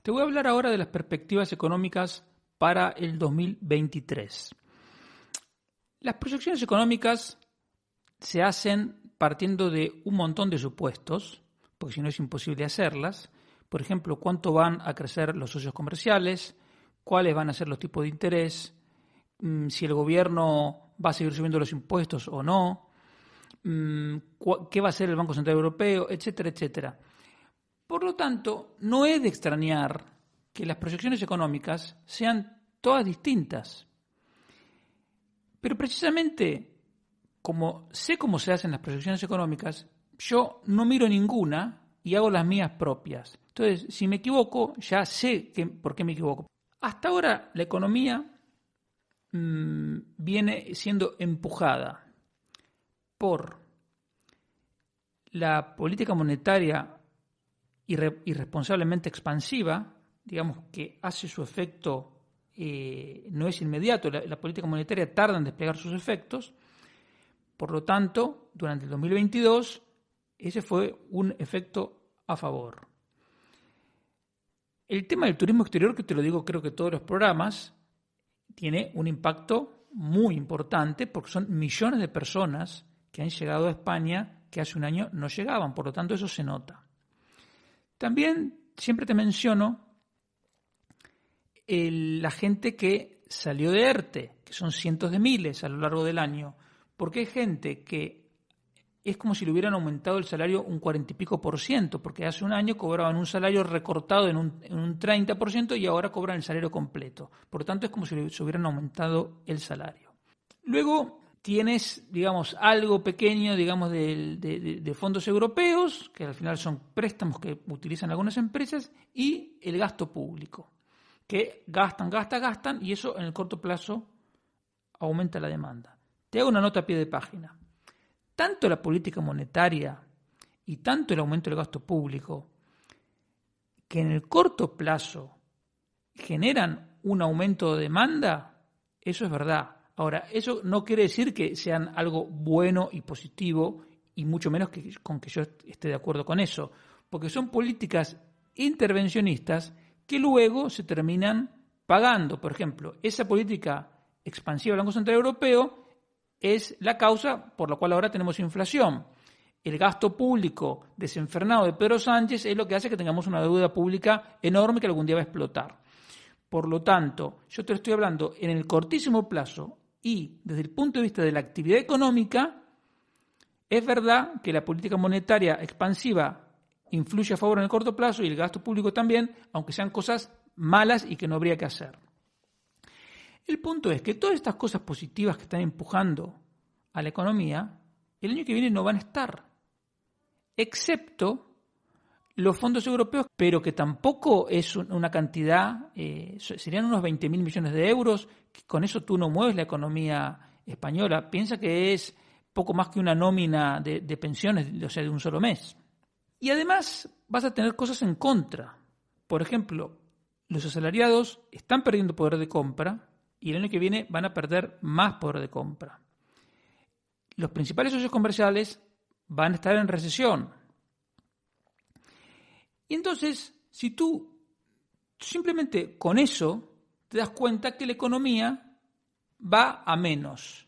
Te voy a hablar ahora de las perspectivas económicas para el 2023. Las proyecciones económicas se hacen partiendo de un montón de supuestos, porque si no es imposible hacerlas. Por ejemplo, cuánto van a crecer los socios comerciales, cuáles van a ser los tipos de interés, si el gobierno va a seguir subiendo los impuestos o no, qué va a hacer el Banco Central Europeo, etcétera, etcétera. Por lo tanto, no es de extrañar que las proyecciones económicas sean todas distintas. Pero precisamente, como sé cómo se hacen las proyecciones económicas, yo no miro ninguna y hago las mías propias. Entonces, si me equivoco, ya sé por qué me equivoco. Hasta ahora la economía viene siendo empujada por la política monetaria irresponsablemente expansiva, digamos que hace su efecto, no es inmediato, la política monetaria tarda en desplegar sus efectos. Por lo tanto, durante el 2022, ese fue un efecto a favor. El tema del turismo exterior, que te lo digo creo que todos los programas, tiene un impacto muy importante porque son millones de personas que han llegado a España que hace un año no llegaban, por lo tanto eso se nota. También siempre te menciono la gente que salió de ERTE, que son cientos de miles a lo largo del año, porque hay gente que es como si le hubieran aumentado el salario un 40 y pico %, porque hace un año cobraban un salario recortado en un 30% y ahora cobran el salario completo. Por lo tanto, es como si les hubieran aumentado el salario. Luego tienes, digamos, algo pequeño, digamos, de fondos europeos, que al final son préstamos que utilizan algunas empresas, y el gasto público, que gastan, y eso en el corto plazo aumenta la demanda. Te hago una nota a pie de página. Tanto la política monetaria y tanto el aumento del gasto público, que en el corto plazo generan un aumento de demanda, eso es verdad. Ahora, eso no quiere decir que sean algo bueno y positivo, y mucho menos con que yo esté de acuerdo con eso, porque son políticas intervencionistas que luego se terminan pagando. Por ejemplo, esa política expansiva del Banco Central Europeo es la causa por la cual ahora tenemos inflación. El gasto público desenfrenado de Pedro Sánchez es lo que hace que tengamos una deuda pública enorme que algún día va a explotar. Por lo tanto, yo te lo estoy hablando en el cortísimo plazo y desde el punto de vista de la actividad económica. Es verdad que la política monetaria expansiva influye a favor en el corto plazo y el gasto público también, aunque sean cosas malas y que no habría que hacer. El punto es que todas estas cosas positivas que están empujando a la economía, el año que viene no van a estar, excepto los fondos europeos, pero que tampoco es una cantidad, serían unos 20.000 millones de euros, que con eso tú no mueves la economía española. Piensa que es poco más que una nómina de pensiones, o sea, de un solo mes. Y además vas a tener cosas en contra. Por ejemplo, los asalariados están perdiendo poder de compra y el año que viene van a perder más poder de compra. Los principales socios comerciales van a estar en recesión. Y entonces, si tú simplemente con eso te das cuenta que la economía va a menos.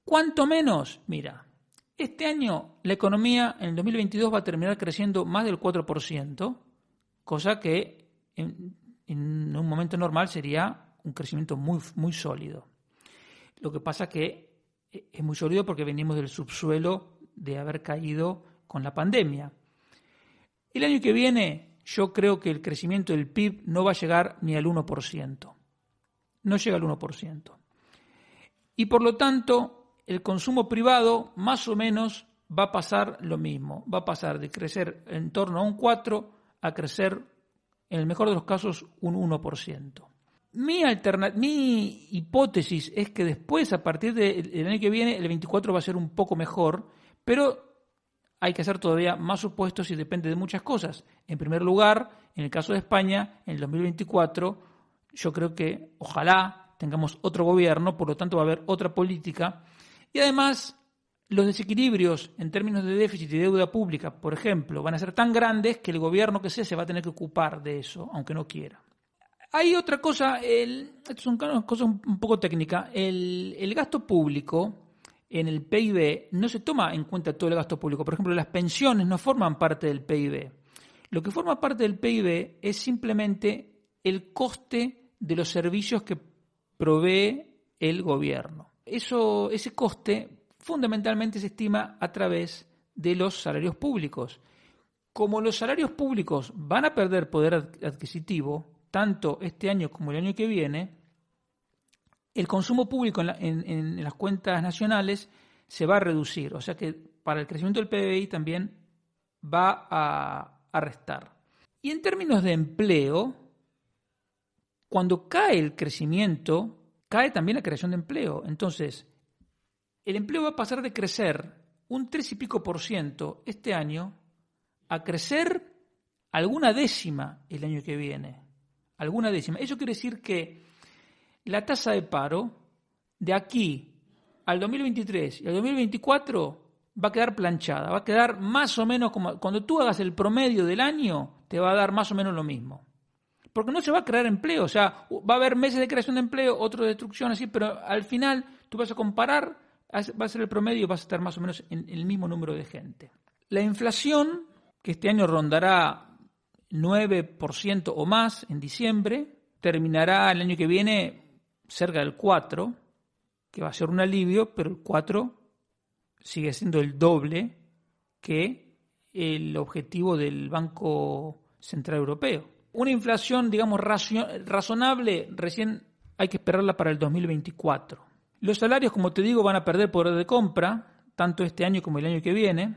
¿Cuánto menos? Mira, este año la economía en el 2022 va a terminar creciendo más del 4%, cosa que en un momento normal sería un crecimiento muy, muy sólido. Lo que pasa que es muy sólido porque venimos del subsuelo de haber caído con la pandemia. El año que viene yo creo que el crecimiento del PIB no va a llegar ni al 1%. No llega al 1%. Y por lo tanto, el consumo privado más o menos va a pasar lo mismo. Va a pasar de crecer en torno a un 4% a crecer, en el mejor de los casos, un 1%. Mi hipótesis es que después, a partir del año que viene, el 24 va a ser un poco mejor, pero hay que hacer todavía más supuestos y depende de muchas cosas. En primer lugar, en el caso de España, en el 2024, yo creo que ojalá tengamos otro gobierno, por lo tanto va a haber otra política. Y además, los desequilibrios en términos de déficit y deuda pública, por ejemplo, van a ser tan grandes que el gobierno que sea se va a tener que ocupar de eso, aunque no quiera. Hay otra cosa, esto es una cosa un poco técnica, el gasto público en el PIB no se toma en cuenta todo el gasto público. Por ejemplo, las pensiones no forman parte del PIB. Lo que forma parte del PIB es simplemente el coste de los servicios que provee el gobierno. Ese coste fundamentalmente se estima a través de los salarios públicos. Como los salarios públicos van a perder poder adquisitivo, tanto este año como el año que viene, el consumo público en las cuentas nacionales se va a reducir. O sea que para el crecimiento del PBI también va a restar. Y en términos de empleo, cuando cae el crecimiento, cae también la creación de empleo. Entonces, el empleo va a pasar de crecer un 3 y pico % este año a crecer alguna décima el año que viene. Alguna décima. Eso quiere decir que la tasa de paro de aquí al 2023 y al 2024 va a quedar planchada, va a quedar más o menos como cuando tú hagas el promedio del año, te va a dar más o menos lo mismo. Porque no se va a crear empleo, o sea, va a haber meses de creación de empleo, otros de destrucción, así, pero al final tú vas a comparar, va a ser el promedio y vas a estar más o menos en el mismo número de gente. La inflación, que este año rondará 9% o más en diciembre, terminará el año que viene cerca del 4%, que va a ser un alivio, pero el 4% sigue siendo el doble que el objetivo del Banco Central Europeo. Una inflación, digamos, razonable, recién hay que esperarla para el 2024. Los salarios, como te digo, van a perder poder de compra, tanto este año como el año que viene.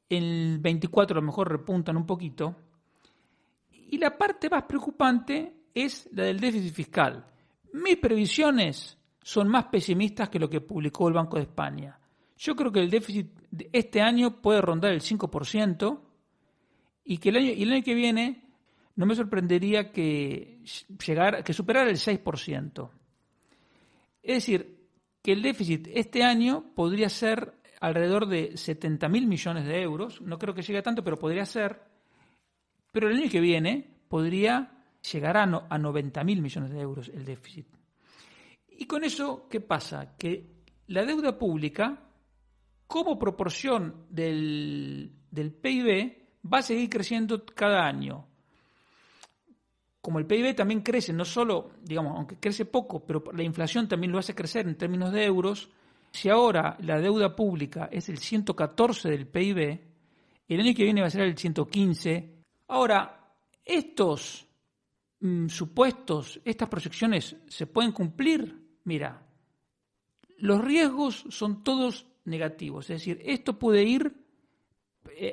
En el 24 a lo mejor repuntan un poquito. Y la parte más preocupante es la del déficit fiscal. Mis previsiones son más pesimistas que lo que publicó el Banco de España. Yo creo que el déficit de este año puede rondar el 5% y que el año que viene no me sorprendería que superara el 6%. Es decir, que el déficit este año podría ser alrededor de 70.000 millones de euros. No creo que llegue a tanto, pero podría ser. Pero el año que viene podría llegar a 90.000 millones de euros el déficit. Y con eso, ¿qué pasa? Que la deuda pública, como proporción del PIB, va a seguir creciendo cada año. Como el PIB también crece, no solo, digamos, aunque crece poco, pero la inflación también lo hace crecer en términos de euros, si ahora la deuda pública es el 114 del PIB, el año que viene va a ser el 115. Ahora, estos supuestos, estas proyecciones, ¿se pueden cumplir? Mira, los riesgos son todos negativos, es decir, esto puede ir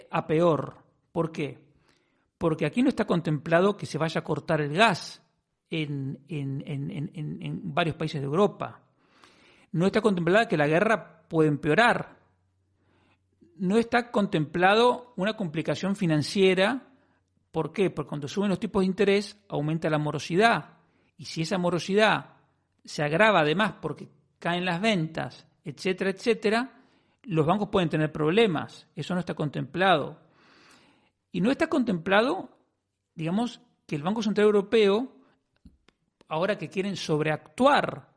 a peor. ¿Por qué? Porque aquí no está contemplado que se vaya a cortar el gas en varios países de Europa. No está contemplado que la guerra puede empeorar. No está contemplado una complicación financiera. ¿Por qué? Porque cuando suben los tipos de interés aumenta la morosidad. Y si esa morosidad se agrava además porque caen las ventas, etcétera, etcétera, los bancos pueden tener problemas. Eso no está contemplado. Y no está contemplado, digamos, que el Banco Central Europeo, ahora que quieren sobreactuar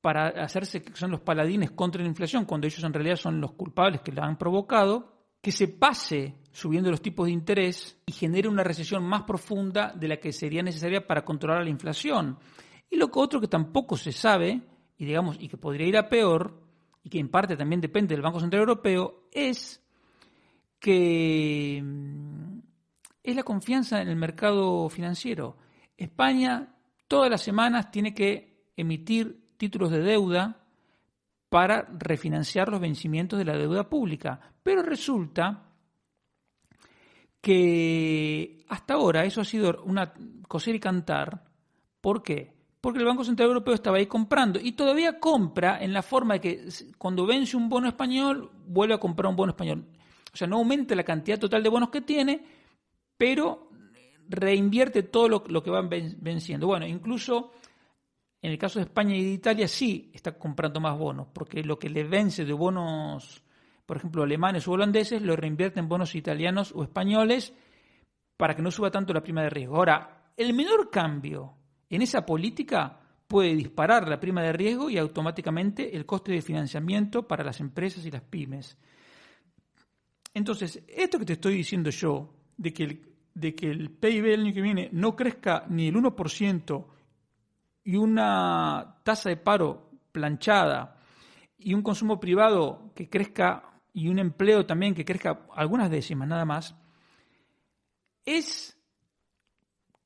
para hacerse que son los paladines contra la inflación, cuando ellos en realidad son los culpables que la han provocado, que se pase subiendo los tipos de interés y genere una recesión más profunda de la que sería necesaria para controlar la inflación. Y lo otro que tampoco se sabe, y digamos, y que podría ir a peor, y que en parte también depende del Banco Central Europeo, es que es la confianza en el mercado financiero. España todas las semanas tiene que emitir títulos de deuda para refinanciar los vencimientos de la deuda pública. Pero resulta que hasta ahora eso ha sido una coser y cantar. ¿Por qué? Porque el Banco Central Europeo estaba ahí comprando y todavía compra en la forma de que cuando vence un bono español, vuelve a comprar un bono español. O sea, no aumenta la cantidad total de bonos que tiene, pero reinvierte todo lo que van venciendo. Bueno, incluso En el caso de España y de Italia sí está comprando más bonos, porque lo que le vence de bonos, por ejemplo, alemanes o holandeses, lo reinvierte en bonos italianos o españoles para que no suba tanto la prima de riesgo. Ahora, el menor cambio en esa política puede disparar la prima de riesgo y automáticamente el coste de financiamiento para las empresas y las pymes. Entonces, esto que te estoy diciendo yo, de que el PIB el año que viene no crezca ni el 1% y una tasa de paro planchada y un consumo privado que crezca y un empleo también que crezca algunas décimas nada más, es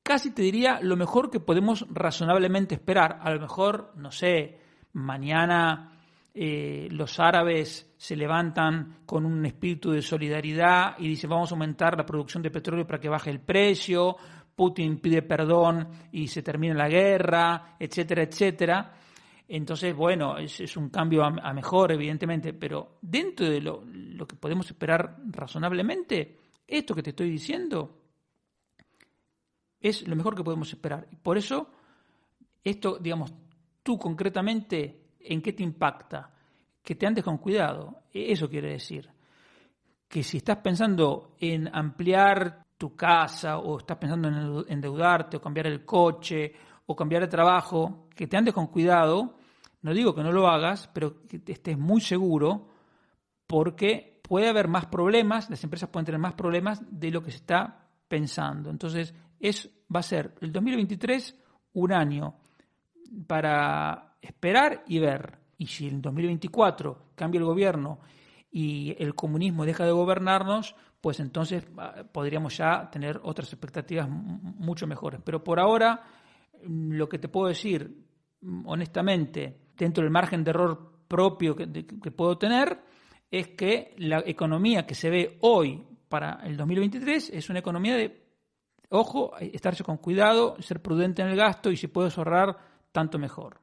casi te diría lo mejor que podemos razonablemente esperar. A lo mejor, no sé, mañana los árabes se levantan con un espíritu de solidaridad y dicen vamos a aumentar la producción de petróleo para que baje el precio, Putin pide perdón y se termina la guerra, etcétera, etcétera. Entonces, bueno, es un cambio a mejor, evidentemente, pero dentro de lo que podemos esperar razonablemente, esto que te estoy diciendo es lo mejor que podemos esperar. Por eso, esto, digamos, tú concretamente, ¿en qué te impacta? Que te andes con cuidado. Eso quiere decir que si estás pensando en ampliar tu casa o estás pensando en endeudarte o cambiar el coche o cambiar de trabajo, que te andes con cuidado. No digo que no lo hagas, pero que estés muy seguro porque puede haber más problemas, las empresas pueden tener más problemas de lo que se está pensando. Entonces, va a ser el 2023 un año para esperar y ver. Y si en 2024 cambia el gobierno y el comunismo deja de gobernarnos, pues entonces podríamos ya tener otras expectativas mucho mejores. Pero por ahora, lo que te puedo decir, honestamente, dentro del margen de error propio que puedo tener, es que la economía que se ve hoy para el 2023 es una economía de, ojo, estarse con cuidado, ser prudente en el gasto y si puedes ahorrar, tanto mejor.